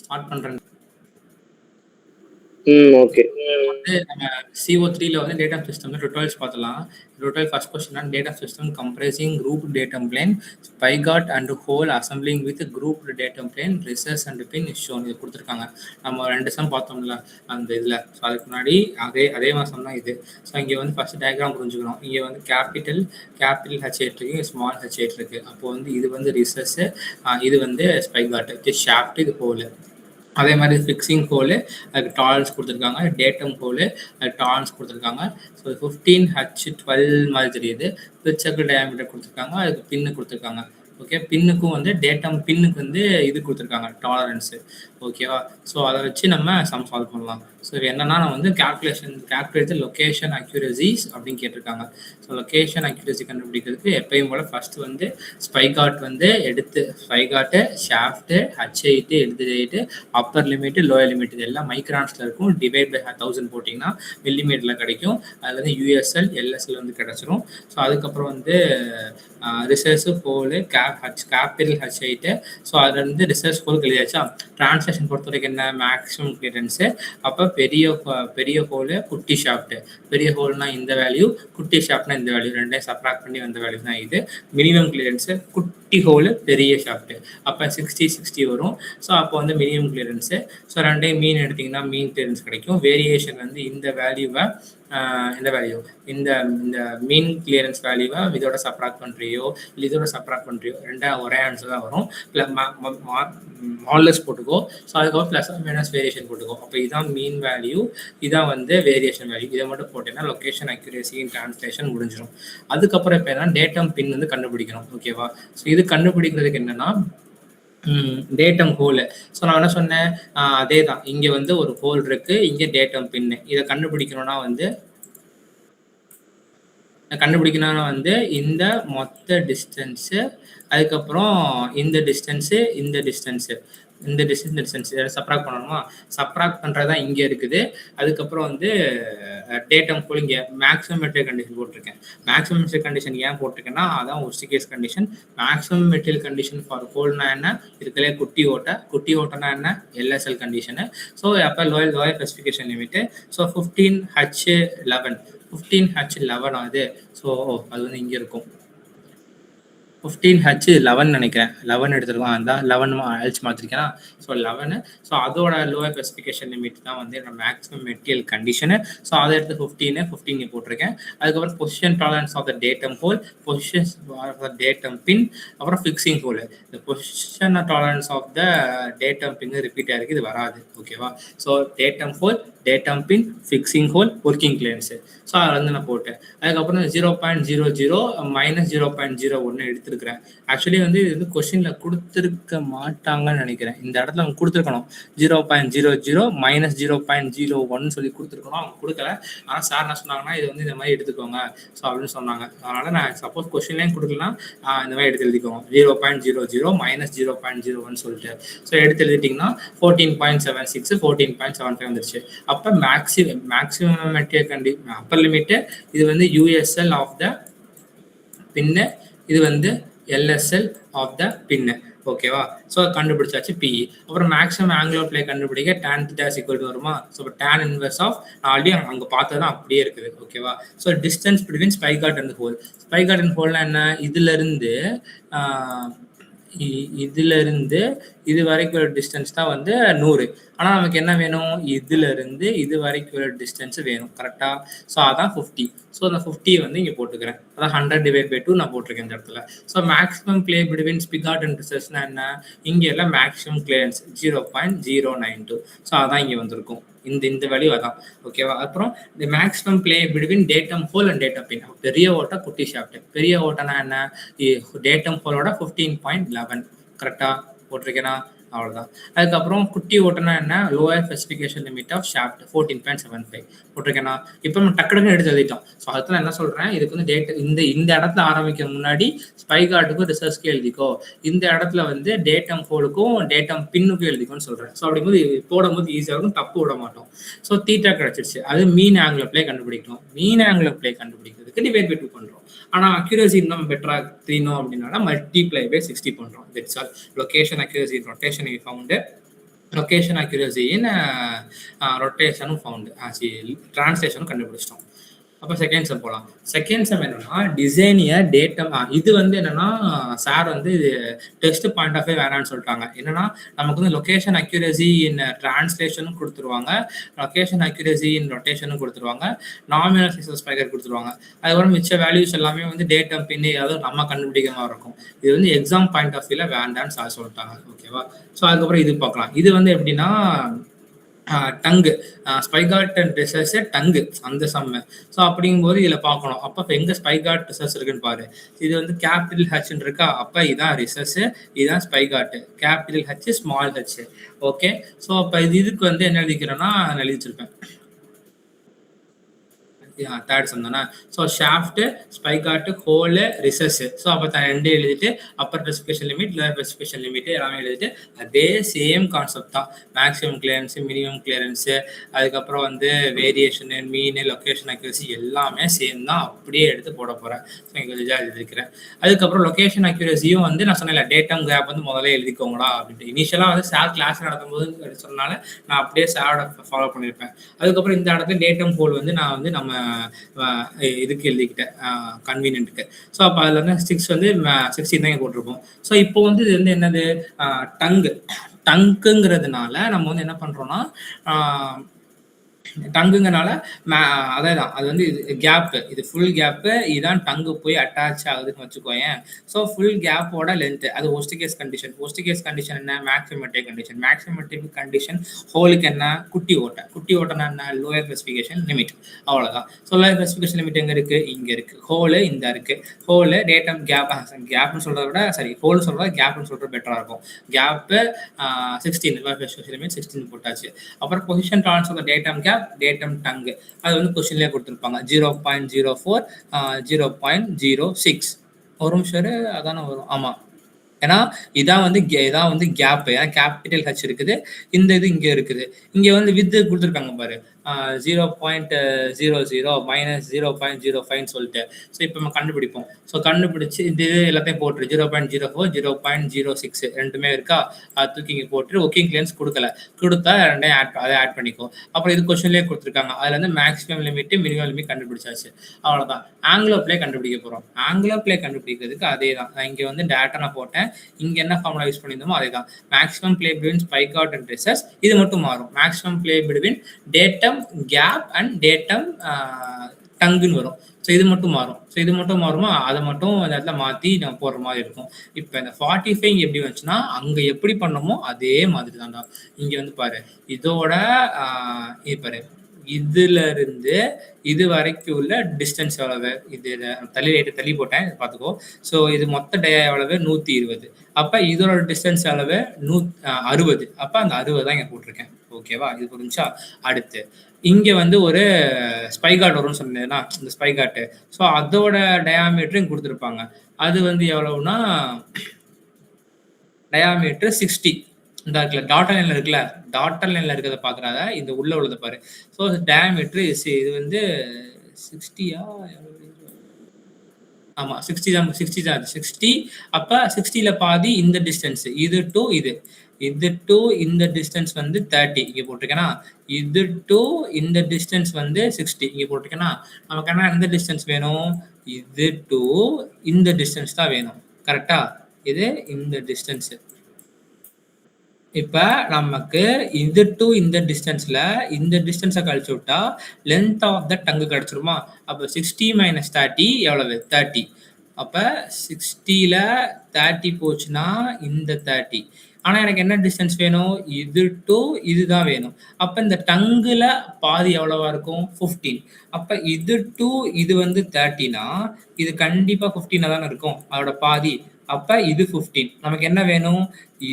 Start பண்றேன். Okay. வந்து நம்ம CO3ல வந்து டேட்டா சிஸ்டம் டுட்டோரியல்ஸ் பார்த்தலாம். Tutorial first question data system comprising group datum plane spigot and hole assembling with group datum plane recess and pin shown இது கொடுத்துருக்காங்க. நம்ம 2 சம் பார்த்தோம்ல அந்த இதில். ஸோ அதுக்கு முன்னாடி அதே மாதம் தான் இது. ஸோ இங்கே வந்து ஃபர்ஸ்ட் டயக்ராம் புரிஞ்சுக்கணும். இங்கே வந்து கேபிட்டல் H8 இருக்கு, ஸ்மால் H8 இருக்கு. அப்போ வந்து இது வந்து ரிசர்ச், இது வந்து ஸ்பைகாட், இது ஷாஃப்ட், இது ஹோல். அதே மாதிரி ஃபிக்ஸிங் ஹோலு, அதுக்கு டாலரன்ஸ் கொடுத்துருக்காங்க. டேட்டம் ஹோலு, அதுக்கு டாலரன்ஸ் கொடுத்துருக்காங்க. ஸோ 15H12 மாதிரி தெரியுது. பிச்சர் டயாமீட்டர் கொடுத்துருக்காங்க, அதுக்கு பின்னு கொடுத்துருக்காங்க. ஓகே, பின்னுக்கும் வந்து டேட்டம் பின்னுக்கு வந்து இது கொடுத்துருக்காங்க டாலரன்ஸு. ஓகேவா? ஸோ அதை வச்சு நம்ம சம் சால்வ் பண்ணலாம். ஸோ என்னன்னா நான் வந்து கால்குலேட் லொக்கேஷன் அக்யூரசிஸ் அப்படின்னு கேட்டிருக்காங்க. ஸோ லொக்கேஷன் அக்யூரசி கண்டுபிடிக்கிறதுக்கு எப்பயும் போல ஃபர்ஸ்ட் வந்து ஸ்பைகாட் வந்து எடுத்து ஸ்பைகாட்டு ஷாஃப்ட்டு H8 எடுத்துட்டு அப்பர் லிமிட் லோயர் லிமிட் இது எல்லாம் மைக்ரான்ஸ்ல இருக்கும். டிவைட் பை 1000 போட்டிங்கன்னா மில்லிமீட்டர்ல கிடைக்கும். அதில் வந்து USL LSL வந்து கிடைச்சிரும். ஸோ அதுக்கப்புறம் வந்து research hole capital H8. So அதில் இருந்து ரிசர்ச் ஹோல் எழுதியாச்சா. டிரான்ஸ்லேஷன் பொறுத்த வரைக்கும் என்ன மேக்ஸிமம் கிளியரன்ஸு. அப்போ பெரிய ஹோலு குட்டி ஷாஃப்ட்டு. பெரிய ஹோல்னா இந்த வேல்யூ, குட்டி ஷாஃப்ட்னா இந்த வேல்யூ, ரெண்டையும் சப்ராக்ட் பண்ணி வந்த வேல்யூ தான் இது. மினிமம் கிளியரன்ஸு குட்டி ஹோலு பெரிய ஷாஃப்ட்டு. அப்போ 60 வரும். ஸோ அப்போ வந்து மினிமம் கிளியரன்ஸு. ஸோ ரெண்டையும் மீன் எடுத்திங்கன்னா மீன் கிளியரன்ஸ் கிடைக்கும். வேரியேஷன் வந்து இந்த வேல்யூவை இந்த மீன் கிளியரன்ஸ் வேல்யூவை இதோட சப்ராக்ட் பண்ணுறியோ இல்லை இதோட சப்ராக்ட் பண்ணுறியோ ரெண்டாவது ஒரே ஆன்சர் தான் வரும். இல்லை மால்லஸ் போட்டுக்கோ. ஸோ அதுக்கப்புறம் ப்ளஸ் மைனஸ் வேரியேஷன் போட்டுக்கோ. அப்போ இதான் மீன் வேல்யூ, இதான் வந்து வேரியேஷன் வேல்யூ. இதை மட்டும் போட்டேன்னா லொக்கேஷன் அக்யூரேசி இன் டிரான்ஸ்லேஷன் முடிஞ்சிடும். அதுக்கப்புறம் இப்போ என்ன டேட்டம் பின் வந்து கண்டுபிடிக்கணும். ஓகேவா? ஸோ இது கண்டுபிடிக்கிறதுக்கு என்னன்னா டேட்டம் ஹோலு. ஸோ நான் என்ன சொன்னேன், அதே தான். இங்கே வந்து ஒரு ஹோல் இருக்கு, இங்கே டேட்டம் பின்னு. இதை கண்டுபிடிக்கணும்னா வந்து இந்த மொத்த டிஸ்டன்ஸு, அதுக்கப்புறம் இந்த டிஸ்டன்ஸு இந்த டிஸ்டன்ஸ் சப்ராக்ட் பண்ணணுமா. சப்ராக்ட் பண்ணுறது தான் இங்கே இருக்குது. அதுக்கப்புறம் வந்து டேட்டம் ஹோல் இங்கே மேக்ஸிமம் மெட்டீரியல் கண்டிஷன் போட்டிருக்கேன். மேக்ஸிமம் மெட்டீரியல் கண்டிஷன் ஏன் போட்டிருக்கேன்னா அதான் worst case condition. Maximum material condition for ஹோல்னா என்ன, இதுக்குள்ளே குட்டி ஓட்டனா என்ன, LSL கண்டிஷனு. ஸோ அப்போ lower specification limit. So 15H11 ஆகுது. ஸோ அது வந்து இங்கே இருக்கும். 15H11 நினைக்கிறேன். 11 எடுத்துருக்கோம். அந்த 11 அழிச்சு மாற்றிருக்கேன். ஸோ 11. ஸோ அதோட லோவர் ஸ்பெசிஃபிகேஷன் லிமிட் தான் வந்து என்னோட மேக்ஸிமம் மெட்டீரியல் கண்டிஷனு. ஸோ அதை எடுத்து 15 போட்டிருக்கேன். அதுக்கப்புறம் position tolerance of the datum hole, position of the datum pin, அப்புறம் ஃபிக்ஸிங் ஹோல். இந்த position tolerance of the datum pin repeat ஆகிருக்கு, இது வராது. ஓகேவா? So datum hole, datum pin, fixing hole, working clearance. So அதில் வந்து நான் போட்டேன். அதுக்கப்புறம் 0.00 - 0.01 எடுத்துருக்கிறேன். ஆக்சுவலி வந்து இது வந்து கொஸ்டினில் கொடுத்துருக்க மாட்டாங்கன்னு நினைக்கிறேன். இந்த இடத்துல அவங்க கொடுத்துருக்கணும் 0.00 - 0.01 சொல்லி கொடுத்துருக்கணும். அவங்க கொடுக்கல. ஆனால் சார் என்ன சொன்னாங்கன்னா இது வந்து இந்த மாதிரி எடுத்துக்கோங்க ஸோ அப்படின்னு சொன்னாங்க. அதனால் நான் சப்போஸ் கொஸ்டின்லேயும் கொடுக்கலாம், இந்த மாதிரி எடுத்து எழுதிக்கோங்க 0.00 - 0.01 சொல்லிட்டு. ஸோ எடுத்து எழுதிட்டிங்கன்னா 14.76 14.75 வந்துருச்சு. அப்போ மேக்ஸிமம் மெட்டீரியல் அப்பர் லிமிட்டு இது வந்து USL ஆஃப் த பின்னு, இது வந்து LSL ஆஃப் த பின்னு. ஓகேவா? ஸோ கண்டுபிடிச்சாச்சு PE. அப்புறம் மேக்ஸிமம் ஆங்கிள் ஆஃப் ப்ளே கண்டுபிடிக்க tan θ = வருமா. So tan inverse of already அங்கே பார்த்தது தான் அப்படியே இருக்குது. ஓகேவா? So distance between spigot and hole. Spigot and ஹோல்னா என்ன, இதிலிருந்து இது வரைக்கும் டிஸ்டன்ஸ் தான் வந்து 100. ஆனால் நமக்கு என்ன வேணும், இதிலிருந்து இது வரைக்கும் டிஸ்டன்ஸ் வேணும். கரெக்டாக? ஸோ அதான் 50. ஸோ அந்த 50 வந்து இங்கே போட்டுக்கிறேன். அதான் 100/2 நான் போட்டிருக்கேன் இந்த இடத்துல. So maximum play between spigot and ரிசர்ச்னா என்ன, இங்கே எல்லாம் மேக்ஸிமம் கிளியரன்ஸ் 0.092. ஸோ அதான் இங்கே வந்திருக்கும். இந்த வேல்யூ அதான். ஓகேவா? அப்புறம் இந்த maximum play between datum hole and datum pin. பெரிய ஓட்டா குட்டி ஷாஃப்ட். பெரிய ஓட்டனா என்ன, டேட்டம் ஹோலோட 15.11. கரெக்டாக போட்டிருக்கேனா? அவ்வளோதான். அதுக்கப்புறம் குட்டி ஓட்டனா என்ன, lower specification limit of shaft 14.75 போட்டிருக்கேனா. இப்போ நம்ம டக்குனு எடுத்து எழுதிட்டோம். ஸோ அதுதான் என்ன சொல்கிறேன், இதுக்கு வந்து இந்த இடத்துல ஆரம்பிக்க முன்னாடி ஸ்பைகாட்டுக்கும் ரிசர்ச்க்கு எழுதிக்கோ, இந்த இடத்துல வந்து டேட்டம் ஹோலுக்கும் டேட்டம் பின்னுக்கும் எழுதிக்கோன்னு சொல்கிறேன். ஸோ அப்படிங்கும்போது போடும்போது ஈஸியாக இருக்கும், தப்பு விட மாட்டோம். ஸோ தீட்டா கிடச்சிருச்சு. அது மீன் ஆங்கிள் ப்ளே கண்டுபிடிக்கணும். மீன் ஆங்கிள் ப்ளே கண்டுபிடிக்கிறதுக்கு டிவைட் பை 2 பண்ணுறோம். ஆனால் அக்யூரசி இன்னும் பெட்டராக தெரியணும் அப்படின்னா மல்டிப்ளை பை 60 பண்ணுறோம். That's all. Location accuracy rotation we found location accuracy in ரொட்டேஷனும் ஃபவுண்ட் டிரான்ஸ்லேஷனும் கண்டுபிடிச்சிட்டோம். அப்போ செகண்ட் செம் போகலாம். செகண்ட் செம் என்னன்னா டிசைனிய டேட்டம். இது வந்து என்னன்னா சார் வந்து டெஸ்ட் பாயிண்ட் ஆஃப் வேணான்னு சொல்லிட்டாங்க. என்னன்னா நமக்கு வந்து லொகேஷன் அக்யூரசி இன் டிரான்ஸ்லேஷனும் கொடுத்துருவாங்க, லொகேஷன் அக்யூரசி இன் ரொட்டேஷனும் கொடுத்துருவாங்க, நாமினல் சக்சஸ் ஸ்பைக்கர் கொடுத்துருவாங்க. அதுக்கப்புறம் மிச்ச வேல்யூஸ் எல்லாமே வந்து டேட்டம் பின் ஏதாவது நம்ம கண்டுபிடிக்க மாதிரி இருக்கும். இது வந்து எக்ஸாம் பாயிண்ட் ஆஃப் வியூல வேண்டான்னு சார் சொல்லிட்டாங்க. ஓகேவா? ஸோ அதுக்கப்புறம் இது பார்க்கலாம். இது வந்து எப்படின்னா டங்கு ஸ்பைகாட் அண்ட் ரிசர்ச் டங்கு அந்த சம்மு. ஸோ அப்படிங்கும்போது இதில் பார்க்கணும். அப்போ இப்போ எங்கே ஸ்பைகாட் ரிசர்ச் இருக்குன்னு பாரு. இது வந்து கேபிட்டல் ஹெச்ன்னு இருக்கா. அப்போ இதான் ரிசர்ச், இதுதான் spigot. Capital H small H. Okay. So அப்போ இதுக்கு வந்து என்ன எழுதிக்கிறேன்னா எழுதி வச்சிருப்பேன். தேர்ட் சம் தானே. So shaft spigot hole recess. So அப்போ ரெண்டு எழுதிட்டு upper specification limit lower specification limit எல்லாமே எழுதிட்டு அதே சேம் கான்செப்ட் தான். மேக்ஸிமம் கிளியரன்ஸு, மினிமம் கிளியரன்ஸு, அதுக்கப்புறம் வந்து வேரியேஷனு, மீன், லொக்கேஷன் அக்யூரசி எல்லாமே சேம் தான். அப்படியே எடுத்து போட போகிறேன். ஸோ இங்கே எழுதிக்கிறேன். அதுக்கப்புறம் லொக்கேஷன் அக்யூரசியும் வந்து நான் சொன்னேன் டேட்டம் கேப் வந்து முதல்ல எழுதிக்கோங்களா அப்படின்ட்டு. இனிஷியலாக வந்து சார் கிளாஸ் நடத்தும்போது சொன்னால நான் அப்படியே சாரோட ஃபாலோ பண்ணியிருப்பேன். அதுக்கப்புறம் இந்த இடத்துல டேட்டம் ஹோல் வந்து நான் வந்து நம்ம இதுக்கு எழுதிக்கிட்டேன் கன்வீனியன்ட்டுக்கு. ஸோ அப்போ அதில் வந்து 6 வந்து 16 தான் போட்டிருப்போம். ஸோ இப்போ வந்து இது வந்து என்னது டங்குங்கிறதுனால நம்ம வந்து என்ன பண்ணுறோம்னா டங்குங்கனால அதே தான். அது வந்து இது கேப்பு, இது ஃபுல் கேப்பு, இதுதான் டங்கு போய் அட்டாச் ஆகுதுன்னு வச்சுக்கோயேன். ஸோ ஃபுல் கேப்போட லென்த்து அது worst case condition. Worst case condition என்ன? மேக்ஸிமேட்டிவ் கண்டிஷன். மேக்ஸிமேட்டிவ் கண்டிஷன் ஹோலுக்கு என்ன? குட்டி ஓட்டை. குட்டி ஓட்டைனா என்ன? Lower specification limit. அவ்வளோதான். ஸோ லோயர் ஸ்பெசிஃபிகேஷன் லிமிட் எங்கே இருக்குது? இங்கே இருக்குது. ஹோலு இந்த இருக்குது. ஹோலு டேட்டம் கேப்னு சொல்கிறத விட ஹோல்னு சொல்கிறத கேப்னு சொல்கிறது பெட்டராக இருக்கும். கேப்பு 16 லோயர் ஸ்பெசிஃபிகேஷன் லிமிட் 16 போட்டாச்சு. அப்புறம் position transfer datum cap datum tongue அது வந்து கொஸ்டின்லேயே கொடுத்துருப்பாங்க. 0.04 0.06 ஒரு நிமிஷம் அதானே வரும். ஆமாம், ஏன்னா இதான் வந்து கேப். ஏன்னா கேபிட்டல் ஹெச் இருக்குது, இந்த இது இங்கே இருக்குது. இங்கே வந்து வித்து கொடுத்துருக்காங்க பாரு 0.00 மைனஸ் 0.05 சொல்லிட்டு. ஸோ இப்போ நம்ம கண்டுபிடிப்போம். ஸோ கண்டுபிடிச்சி இது எல்லாத்தையும் போட்டுரு 0.04 0.06 ரெண்டுமே இருக்கா. அது தூக்கி இங்கே போட்டு ஒர்க்கிங் கிளியரன்ஸ் கொடுத்தா ரெண்டையும் அதை ஆட் பண்ணிக்கோ. அப்புறம் இது கொஸ்டின்லேயே கொடுத்துருக்காங்க. அதில் வந்து மேக்ஸிமம் லிமிட் மினிமம் லிமிட் கண்டுபிடிச்சாச்சு. அவ்வளோதான். ஆங்குலர் பிளே கண்டுபிடிக்க போகிறோம். ஆங்குலர் பிளே கண்டுபிடிக்கிறதுக்கு அதே தான். நான் இங்கே வந்து டேட்டா நான் போட்டேன். இங்கே என்ன ஃபார்முலா யூஸ் பண்ணியிருந்தோமோ அதே தான். Maximum play between spigot and recess. இது மட்டும் மாறும். Maximum play between datum cap and datum டங்குன்னு வரும். ஸோ இது மட்டும் மாறும். ஸோ இது மட்டும் மாறுமா அதை மட்டும் அந்த இடத்துல மாற்றி நம்ம போடுற மாதிரி இருக்கும். இப்போ இந்த 45 எப்படி வந்துச்சுன்னா அங்கே எப்படி பண்ணமோ அதே மாதிரி தான்டா. இங்கே வந்து பாரு இதோட இது பாரு இதுல இருந்து இது வரைக்கும் உள்ள டிஸ்டன்ஸ் எவ்வளவு? இது தள்ளி போட்டேன் பார்த்துக்கோ. ஸோ இது மொத்த டயா எவ்வளவு? 120. அப்போ இதோட டிஸ்டன்ஸ் எவ்வளவு? 60. அப்போ அந்த 60 தான் இங்கே போட்டிருக்கேன். ஓகேவா? இது புரிஞ்சா? அடுத்து இங்கே வந்து ஒரு ஸ்பைகாட் வரும்னு சொன்னேன்னா இந்த ஸ்பைகாட்டு. ஸோ அதோட டயாமீட்டரும் கொடுத்துருப்பாங்க. அது வந்து எவ்வளவுனா டயாமீட்டர் 60. இந்த இருக்குல்ல டாட்டர் லைன்ல இருக்குல்ல, டாட்டர் லைன்ல இருக்கிறத பாக்குறாங்க. இந்த உள்ள உள்ளதை பாரு. ஸோ டயாமீட்டர் இது வந்து 60யா? ஆமா 60 தான். 60. அப்ப 60ல பாதி இந்த டிஸ்டன்ஸ். இது டு இந்த டிஸ்டன்ஸ் வந்து 30 இங்க போட்டிருக்கேனா. இது டு இந்த டிஸ்டன்ஸ் வந்து 60 இங்க போட்டிருக்கேனா. நமக்கு என்ன எந்த டிஸ்டன்ஸ் வேணும்? இது டு இந்த டிஸ்டன்ஸ் தான் வேணும். கரெக்டா? இது இந்த டிஸ்டன்ஸ். இப்ப நமக்கு இது டு இந்த டிஸ்டன்ஸ்ல இந்த டிஸ்டன்ஸை கழிச்சு விட்டா லென்த் ஆஃப் த டங்கு கிடைச்சிருமா? அப்போ 60 மைனஸ் 30 எவ்வளவு? 30. அப்ப 60ல 30 போச்சுன்னா இந்த 30. ஆனா எனக்கு என்ன டிஸ்டன்ஸ் வேணும்? இது டு இதுதான் வேணும். அப்ப இந்த டங்குல பாதி எவ்வளவா இருக்கும்? 15. அப்ப இது டு இது வந்து 30னா இது கண்டிப்பா 15 தானே இருக்கும் அதோட பாதி. அப்ப இது 15. நமக்கு என்ன வேணும்?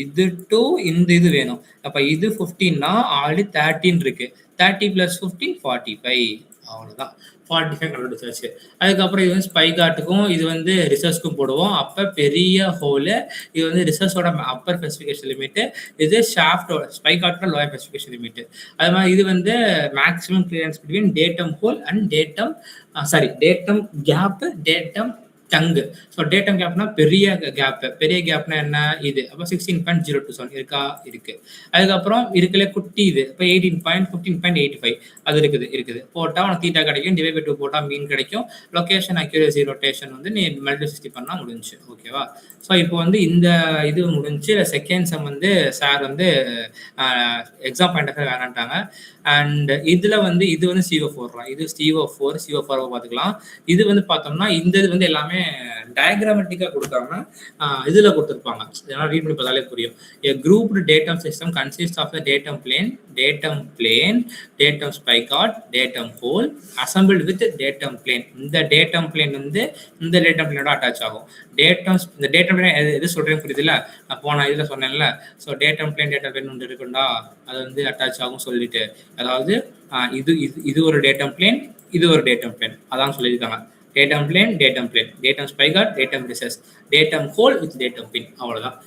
இது டு இந்த இது வேணும். அப்ப இது 15னா ஆல்ரெடி 13 இருக்கு. 30 பிளஸ் 15 45. அவ்வளவுதான். 45 கண்டுபிடிச்சாச்சு. அதுக்கப்புறம் இது வந்து ஸ்பைகாட்டுக்கும் இது வந்து ரிசர்ச்க்கும் போடுவோம். அப்ப பெரிய ஹோலு இது வந்து ரிசர்ச்சோட அப்பர் ஸ்பெசிஃபிகேஷன் லிமிட், இது ஷாஃப்டோட ஸ்பைகாட்டோட லோயர் ஸ்பெசிஃபிகேஷன் லிமிட். அது மாதிரி இது வந்து maximum clearance between datum hole and datum cap datum tongue. So datum கேப்னா பெரிய கேப். பெரிய கேப்னா என்ன இது? அப்போ 16.027 இருக்கா? இருக்கு. அதுக்கப்புறம் இருக்கல குட்டி இது. இப்போ 18.15.85 அது இருக்குது. போட்டா உனக்கு தீட்டா கிடைக்கும். டிவைட் பை 2 போட்டா மீன் கிடைக்கும். லொகேஷன் அக்யூரசி ரொட்டேஷன் வந்து நீ மல்டிபிள் பண்ணா முடிஞ்சு. ஓகேவா? ஸோ இப்போ வந்து இந்த இது முடிஞ்சு செகண்ட் செம் வந்து சார் வந்து எக்ஸாம் பாயிண்ட் ஆஃப் வேணான்ட்டாங்க. அண்ட் இதுல வந்து இது வந்து CO4 தான். இது CO4 பார்த்துக்கலாம். இது வந்து பார்த்தோம்னா இந்த இது வந்து எல்லாமே டயக்ராமட்டிக்கா கொடுக்காம இதுல கொடுத்துருப்பாங்க. இதெல்லாம் ரீட் பண்ணி பார்த்தாலே புரியும். A grouped datum system consists of the datum plane, datum spicot, datum pole assembled with datum plane. இந்த datum plane வந்து இந்த datum plane ஓட அட்டாச் ஆகும். இந்த datum plane எது சொல்றேன்னு புரியுதுல்ல? நான் போன இதுல சொன்னேன்ல. ஸோ datum plane ஒன்று இருக்குண்டா அது வந்து அட்டாச் ஆகும் சொல்லிட்டு, அதாவது இது ஒரு datum plane, இது ஒரு datum plane அதான் சொல்லியிருக்காங்க. datum plane, datum spicot, datum recess, datum hole with datum pin. அவ்வளவுதான்.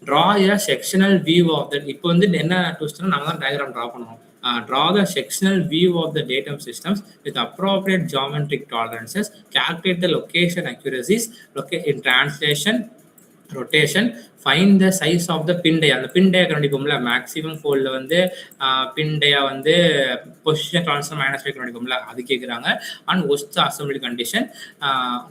draw a sectional view of that. இப்போ வந்து என்ன ட்விஸ்ட்னா நம்ம தான் டயக்ராம் டிரா பண்ணணும். Draw the sectional view of the datum systems with appropriate geometric tolerances, calculate the location accuracies in translation, rotation, find the size of the pin dia. அந்த pin dia கண்டுபிடிப்போம்ல, maximum ஃபோல்ட்ல வந்து pin dia வந்து position transform -5 கண்டுபிடிப்போம்ல, அது கேக்குறாங்க. And worst assembly condition,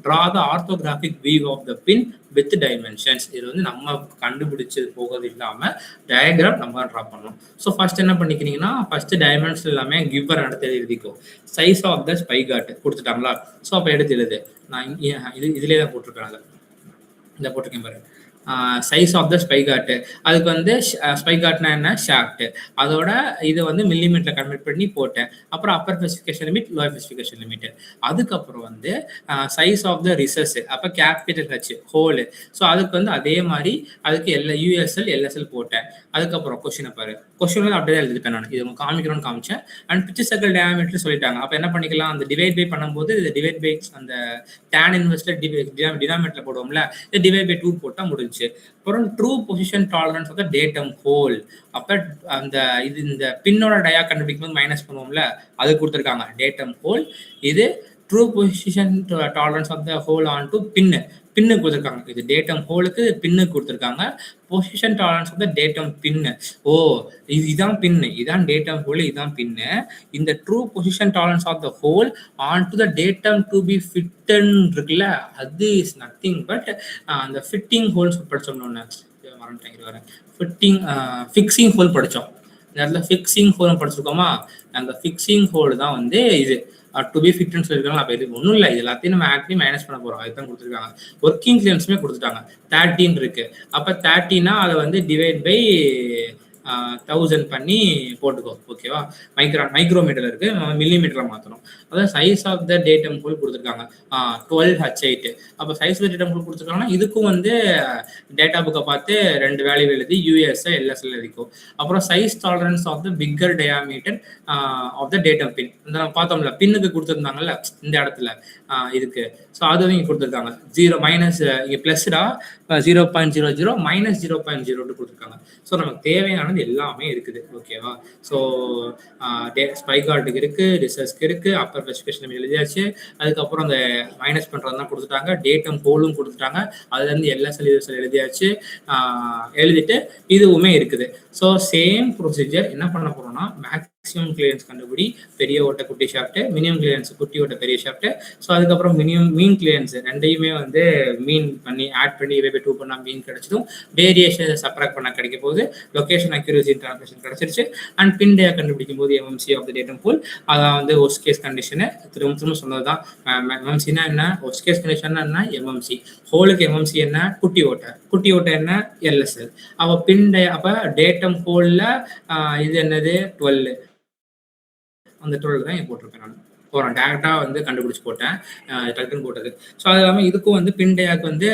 draw the orthographic view of the pin with dimensions. இது வந்து நம்ம கண்டுபிடிச்சது போகிறது இல்லாம டயக்ராம் நம்ம ட்ரா பண்ணணும். ஸோ ஃபர்ஸ்ட் என்ன பண்ணிக்கிறீங்கன்னா, ஃபர்ஸ்ட் டைமென்ஷன் எல்லாமே கிவர் எடுத்து எழுதிக்கும். சைஸ் ஆஃப் த ஸ்பைகாட் கொடுத்துட்டாங்களா? ஸோ அப்போ எடுத்து எழுது. நான் இதுலேயே தான் போட்டிருக்காங்க. இந்த போட்டிருக்கேன் பாரு. Size of the spigot. அதுக்கு வந்து ஸ்பைகாட்னா என்ன? ஷாஃப்ட். அதோட இது வந்து மில்லிமீட்டர் கன்வெர்ட் பண்ணி போட்டேன். அப்புறம் upper specification limit, lower specification limit. அதுக்கப்புறம் வந்து சைஸ் ஆஃப் த ரிசஸ், அப்போ கேபிட்டல் ஹெச் ஹோல். ஸோ அதுக்கு வந்து அதே மாதிரி அதுக்கு USL LSL போட்டேன். அதுக்கப்புறம் கொஸ்டினை பாரு. கொஸ்டின் வந்து அப்படியே எழுதிட்டேன் நான். இது காமிக்கணும்னு காமிச்சேன். அண்ட் பிச்சு சர்க்கிள் டயாமீட்டர் சொல்லிட்டாங்க. அப்போ என்ன பண்ணிக்கலாம்? அந்த டிவைட் பை பண்ணும்போது இது டிவைட் பை அந்த tan இன்வெர்ஸ்ல டினாமினேட்டர் போடுவோம்ல, இது டிவைட் பை 2 போட்டா முடிஞ்சு. அப்புறம் true position tolerance of the datum hole. அப்ப அந்த இது இந்த பின்னோட டயா கண்டுபிடிக்கும் போது மைனஸ் பண்ணுவோம்ல, அது கொடுத்துருக்காங்க டேட்டம் ஹோல். இது true position tolerance of the hole on to pin கொடுத்துருக்காங்க. இது டேட்டம் ஹோலுக்கு பின்னு கொடுத்துருக்காங்க. Position tolerance of the datum pin. ஓ இதுதான் பின்னு, இதான் டேட்டம் ஹோல், இதுதான் பின்னு. இந்த true position tolerance of the hole on to the datum to be fitted இருக்குல்ல, அது இஸ் நத்திங் பட் அந்த ஃபிட்டிங் ஹோல்ஸ் படிச்சோம்னு வரேன். ஃபிக்ஸிங் ஹோல் படித்தோம். இந்த இடத்துல ஃபிக்ஸிங் ஹோல் படிச்சிருக்கோமா? அந்த ஃபிக்ஸிங் ஹோல் தான் வந்து இது டு பி ஃபிட்னு சொல்லியிருக்காங்க. அப்போ இது ஒன்றும் இல்லை, இது எல்லாத்தையும் நம்ம ஆக்டிவ் மைனஸ் பண்ண போகிறோம். அதுதான் கொடுத்துருக்காங்க. ஒர்க்கிங் கிளியரன்ஸுமே கொடுத்துட்டாங்க. 13 இருக்கு. அப்போ 13னா அதை வந்து டிவைட் பை 1000 பண்ணி போட்டுக்கோ. ஓகேவா? மைக்ரோமீட்டர் இருக்கு, மில்லிமீட்டர்ல மாற்றணும். அதாவது size of the datum hole கொடுத்துருக்காங்க 12H8. அப்போ சைஸ் ஆஃப் டேட்டம் ஹோல் கொடுத்துருக்காங்கன்னா இதுக்கும் வந்து டேட்டா புக்கை பார்த்து 2 வேல்யூ எழுதி USL LSL எழுதிக்கும். அப்புறம் size tolerance of the bigger diameter of the datum pin. இந்த நம்ம பார்த்தோம்ல, பின்னுக்கு கொடுத்துருந்தாங்கல்ல இந்த இடத்துல இதுக்கு. ஸோ அது வந்து இங்கே கொடுத்துருக்காங்க. 0 மைனஸ் இங்கே ப்ளஸ்டா 0.00 மைனஸ் 0.02 கொடுத்துருக்காங்க. ஸோ நமக்கு தேவையானது எல்லாமே இருக்குது. ஓகேவா? ஸோ ஸ்பைகார்டுக்கு இருக்கு, ரிசர்ச்க்கு இருக்கு, அப்பர் ஸ்பெசிஃபிகேஷன் எழுதியாச்சு. அதுக்கப்புறம் அந்த மைனஸ் பண்ணுறது தான் கொடுத்துட்டாங்க. டேட்டம் ஹோலும் கொடுத்துட்டாங்க. அதுலேருந்து LSL எழுதியாச்சு. எழுதிட்டு இதுவுமே இருக்குது. ஸோ சேம் ப்ரொசீஜர் என்ன பண்ண போறோம்னா, மேக்ஸிமம் கிளியரன்ஸ் கண்டுபிடி, பெரிய ஓட்ட குட்டி ஷாஃப்ட், மினிமம் கிளியரன்ஸ் குட்டி ஓட்ட பெரிய ஷாஃப்ட். ஸோ அதுக்கப்புறம் மீன் கிளியரன்ஸ் ரெண்டையுமே வந்து மீன் பண்ணி ஆட் பண்ணி 2 பண்ணா மீன் கிடைச்சிடும். வேரியேஷன் சப்ராக்ட் பண்ண கிடைக்க போகுது. லொகேஷன் அக்யூரசி டிரான்ஸ்லேஷன் கிடைச்சிருச்சு. அண்ட் பின் டேயா கண்டுபிடிக்கும் போது MMC ஆஃப் த டேட்டம் பூல். அதான் வந்து ஒர்ஸ்ட் கேஸ் கண்டிஷனு. திரும்ப சொன்னதுதான். MMCனா என்ன, ஒர்ஸ்ட் கேஸ் கண்டிஷன் என்ன, MMC. ஹோலுக்கு MMC என்ன, குட்டி ஓட்ட என்ன, LSL. அப்போ பின் டே அப்போ டேட்டம் ஹோல்ல இது என்னது 12. அந்த 12 தான் இங்கே போட்டிருப்பேன் நான். போகிறேன் டேரெக்டாக வந்து கண்டுபிடிச்சி போட்டேன், டக்குன்னு போட்டது. ஸோ அது இல்லாமல் இதுக்கும் வந்து பின் டேயாக்கு வந்து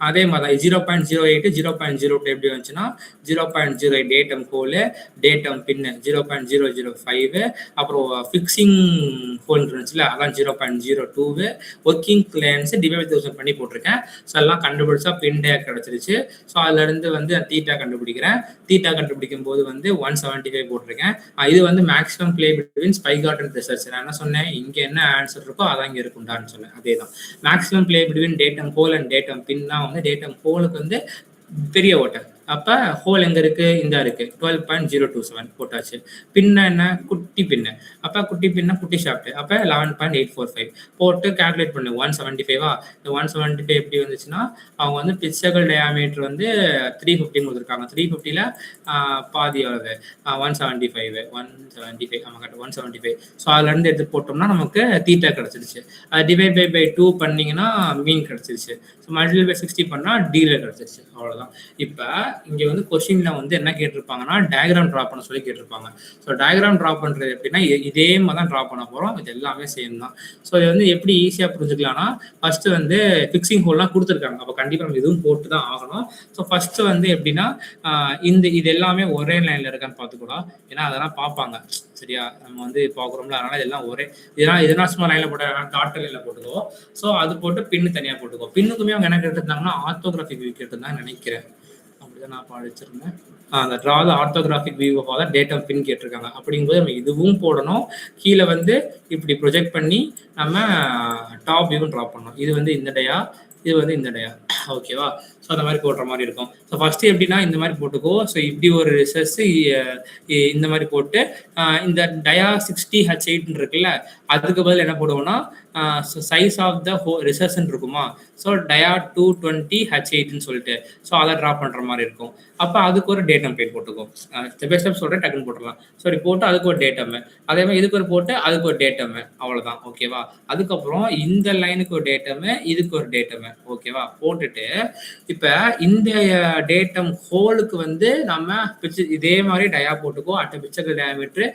அதே மாதிரி தான் 0.08 0.02 எப்படி வந்துச்சுன்னா 0.08 டேட்டம் ஹோலு, டேட்டம் பின்னு 0.005, அப்புறம் ஃபிக்ஸிங் ஹோல் இருந்துச்சுல அதான் 0.02, ஒர்க்கிங் கிளியரன்ஸ் டிவைட் 1000 பண்ணி போட்டிருக்கேன். ஸோ எல்லாம் கண்டுபிடிச்சா பின் டேயா கிடச்சிருச்சு. ஸோ அதுலேருந்து வந்து தீட்டா கண்டுபிடிக்கிறேன். தீட்டா கண்டுபிடிக்கும் போது வந்து 175 போட்டிருக்கேன். இது வந்து maximum play between spigot and recess. நான் என்ன சொன்னேன்? இங்க என்ன ஆன்சர் இருக்கோ அதான் இங்க இருக்கும்டான்னு சொன்னேன். அதேதான். Maximum play between datum hole and datum pin தான் வந்து டேட்டம் ஹோலுக்கு வந்து பெரிய ஓட்டை. அப்ப ஹோல் எங்க இருக்கு? இந்த இருக்கு. 12.027 போட்டாச்சு. பின்ன என்ன? குட்டி பின்னு. அப்ப குட்டி பின்னா குட்டி ஷாஃப்ட். அப்ப 11.845 போட்டு கால்குலேட் பண்ணு. 175 இந்த 175 எப்படி வந்துச்சுன்னா, அவங்க வந்து பிட்சகல் டயாமீட்டர் வந்து 350 கொடுத்துருக்காங்க. 350ல பாதி எவ்வளவு? 175 175 ஆமா கரெக்ட் 175. ஸோ அதுல இருந்து எடுத்து போட்டோம்னா நமக்கு தீட்டா கிடைச்சிருச்சு. அது டிவைட் பை 2 பண்ணீங்கன்னா மீன் கிடைச்சிருச்சு. ஸோ மல்டிபிள் பை 60 பண்ணா டீல கிடைச்சிருச்சு. அவ்வளவுதான். இப்ப இங்க வந்து கொஸ்டின்ல வந்து என்ன கேட்டிருப்பாங்கன்னா, டயக்ராம் டிரா பண்ண சொல்லி கேட்டிருப்பாங்க. ஸோ டயக்ராம் டிரா பண்றது எப்படின்னா, இதே மாதிரி தான் டிரா பண்ண போறோம். இது எல்லாமே சேம் தான். ஸோ இது வந்து எப்படி ஈஸியா புரிஞ்சுக்கலாம்னா, ஃபர்ஸ்ட் வந்து ஃபிக்ஸிங் ஹோல்லாம் கொடுத்துருக்காங்க. அப்போ கண்டிப்பா நம்ம இதுவும் போட்டு தான் ஆகணும். ஸோ ஃபர்ஸ்ட் வந்து எப்படின்னா, இது எல்லாமே ஒரே லைன்ல இருக்கான்னு பார்த்துக்கூடாது. ஏன்னா அதெல்லாம் பார்ப்பாங்க. சரியா? நம்ம வந்து பார்க்குறோம்ல, அதனால இதெல்லாம் ஒரே இதெல்லாம் சும்மா லைன்ல போட்டு டாட் லைன்ல போட்டுக்கோ. ஸோ அது போட்டு பின்னு தனியா போட்டுக்கோ. பின்னுக்குமே அவங்க என்ன கேட்டிருந்தாங்கன்னா, ஆர்த்தோகிராஃபிக் வியூ கேட்டிருந்தாங்க நினைக்கிறேன். அப்படிதான் நான் படிச்சிருந்தேன். அந்த draw the orthographic view of the data pin கேட்டிருக்காங்க. அப்படிங்கும்போது நம்ம இதுவும் போடணும். கீழே வந்து இப்படி ப்ரொஜெக்ட் பண்ணி நம்ம டாப் வியூவும் ட்ரா பண்ணணும். இது வந்து இந்த டயா, இது வந்து இந்த டயா. ஓகேவா? ஸோ அந்த மாதிரி போடுற மாதிரி இருக்கும். ஸோ ஃபர்ஸ்ட் எப்படின்னா இந்த மாதிரி போட்டுக்கோ. ஸோ இப்படி ஒரு ரிசர்ச் இந்த மாதிரி போட்டு இந்த டயா 60H8 இருக்குல்ல, அதுக்கு பதில் என்ன போடுவோம்னா சைஸ் ஆஃப் த ரிசர்ச் இருக்குமா. ஸோ டயா 220H8ன்னு சொல்லிட்டு ஸோ அதை ட்ரா பண்ற மாதிரி இருக்கும். அப்போ அதுக்கு ஒரு டேட் டெம்ப்ளேட் போட்டுக்கோ. ஸ்டெப் பை ஸ்டெப் சொல்றேன், டக்குன்னு போட்டுடலாம். ஸோ இப்படி போட்டு அதுக்கு ஒரு டேட்டம், அதே மாதிரி இதுக்கு ஒரு போட்டு அதுக்கு ஒரு டேட்டம். அவ்வளவுதான். ஓகேவா? அதுக்கப்புறம் இந்த லைனுக்கு ஒரு டேட்டம், இதுக்கு ஒரு டேட்டம். ஓகேவா? போட்டுட்டு இப்ப இந்த டேட்டம் ஹோலுக்கு வந்து நம்ம இதே மாதிரி டயா போட்டுக்கோ. அட் பிச்சக்கல் டயாமீட்டர்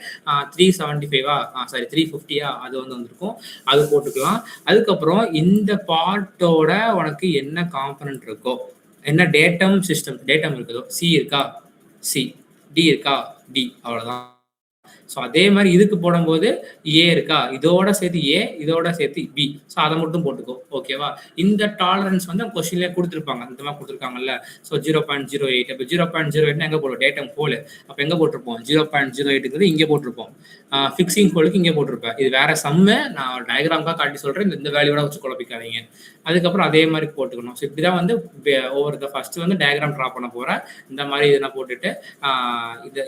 375 சாரி 350 அது வந்து வந்திருக்கும். அது போட்டுக்கலாம். அதுக்கப்புறம் இந்த பார்ட்டோட உனக்கு என்ன காம்பனன்ட் இருக்கோ, என்ன டேட்டம் சிஸ்டம் டேட்டம் இருக்குதோ, சி இருக்கா சி, டி இருக்கா டி, அவ்வளவுதான். ஸோ அதே மாதிரி இதுக்கு போடும்போது ஏ இருக்கா, இதோட சேர்த்து ஏ, இதோட சேர்த்து பி. ஸோ அதை மட்டும் போட்டுக்கோ. ஓகேவா? இந்த டாலரன்ஸ் வந்து கொஸ்டின்லேயே கொடுத்துருப்பாங்க. இந்த மாதிரி கொடுத்துருக்காங்கல்ல. ஸோ 0.08. இப்போ 0.08 எங்கே போடுவோம்? Datum whole. அப்போ எங்கே போட்டிருப்போம்? 0.08ங்கிறது இங்கே போட்டிருப்போம். ஃபிக்ஸிங் ஹோலுக்கு இங்கே போட்டிருப்பேன். இது வேற சம்மு, நான் டயக்ராம்காக காட்டி சொல்றேன். இந்த வேல்யூட வச்சு குழப்பிக்காதீங்க. அதுக்கப்புறம் அதே மாதிரி போட்டுக்கணும். ஸோ இப்படிதான் வந்து ஒவ்வொரு ஃபர்ஸ்ட் வந்து டயக்ராம் ட்ரா பண்ண போறேன். இந்த மாதிரி இதெல்லாம் போட்டுட்டு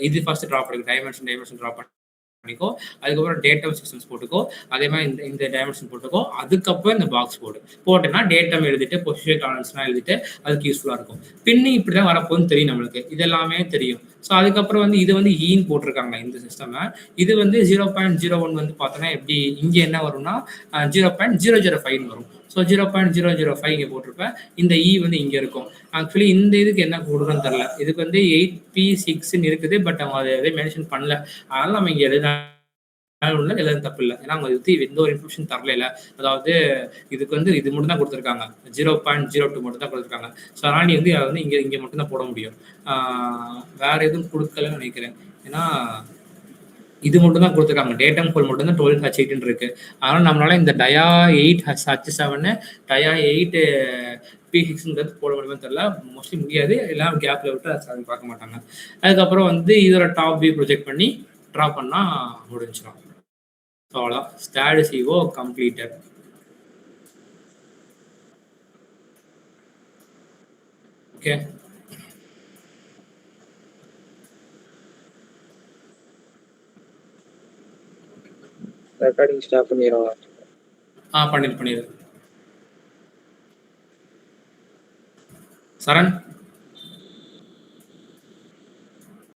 இது ஃபர்ஸ்ட் ட்ரா பண்ணிக்கோ. டைமென்ஷன் ட்ரா பண்ணிக்கோ. அதுக்கப்புறம் டேட்டம் சிஸ்டம்ஸ் போட்டுக்கோ. அதே மாதிரி இந்த டைமென்ஷன் போட்டுக்கோ. அதுக்கப்புறம் இந்த பாக்ஸ் போட்டேன்னா டேட்டம் எழுதிட்டு பொசிஷன் டாலரன்ஸ்லாம் எழுதிட்டு அதுக்கு யூஸ்ஃபுல்லா இருக்கும். பின்னு இப்படிதான் வரப்போகுதுன்னு தெரியும் நம்மளுக்கு. இதெல்லாமே தெரியும். ஸோ அதுக்கப்புறம் வந்து இது வந்து ஈன்னு போட்டிருக்காங்க இந்த சிஸ்டம். இது வந்து 0.01 வந்து பார்த்தோன்னா எப்படி இங்க என்ன வரும்னா 0.005 வரும். ஸோ 0.005 இங்கே போட்டிருப்பேன். இந்த இ வந்து இங்கே இருக்கும். ஆக்சுவலி இந்த இதுக்கு என்ன கொடுக்குறோன்னு தெரில. இதுக்கு வந்து 8P6ன்னு இருக்குது. பட் அவங்க அதை எதையும் மென்ஷன் பண்ணல. அதனால நம்ம இங்கே எழுதுறது தப்பு இல்லை. ஏன்னா அவங்க இது எந்த ஒரு இன்ஃபர்மேஷன் தரல. அதாவது இதுக்கு வந்து இது மட்டும் தான் கொடுத்துருக்காங்க. 0.02 மட்டும் தான் கொடுத்துருக்காங்க. ஸோ அதனால நீ வந்து அதை வந்து இங்கே மட்டும் தான் போட முடியும். வேற எதுவும் கொடுக்கலன்னு நினைக்கிறேன். ஏன்னா இது மட்டும் தான் கொடுத்துருக்காங்க. டேட்டம் ஹோல் மட்டும் தான் 12H8 இருக்கு. அதனால நம்மளால இந்த டயா 8H7 டயா 8P6 போட முடியுமே தெரியல. மோஸ்ட்லி முடியாது. எல்லாம் கேப்ல விட்டு அதை பார்க்க மாட்டாங்க. அதுக்கப்புறம் வந்து இதோட டாப் வியூ ப்ரொஜெக்ட் பண்ணி ட்ரா பண்ணா முடிஞ்சிடும். அவ்வளோதான். STAAD.CO completed. Okay. Recording stop பண்ணிடுவாங்க. பண்ணிடு சரண்.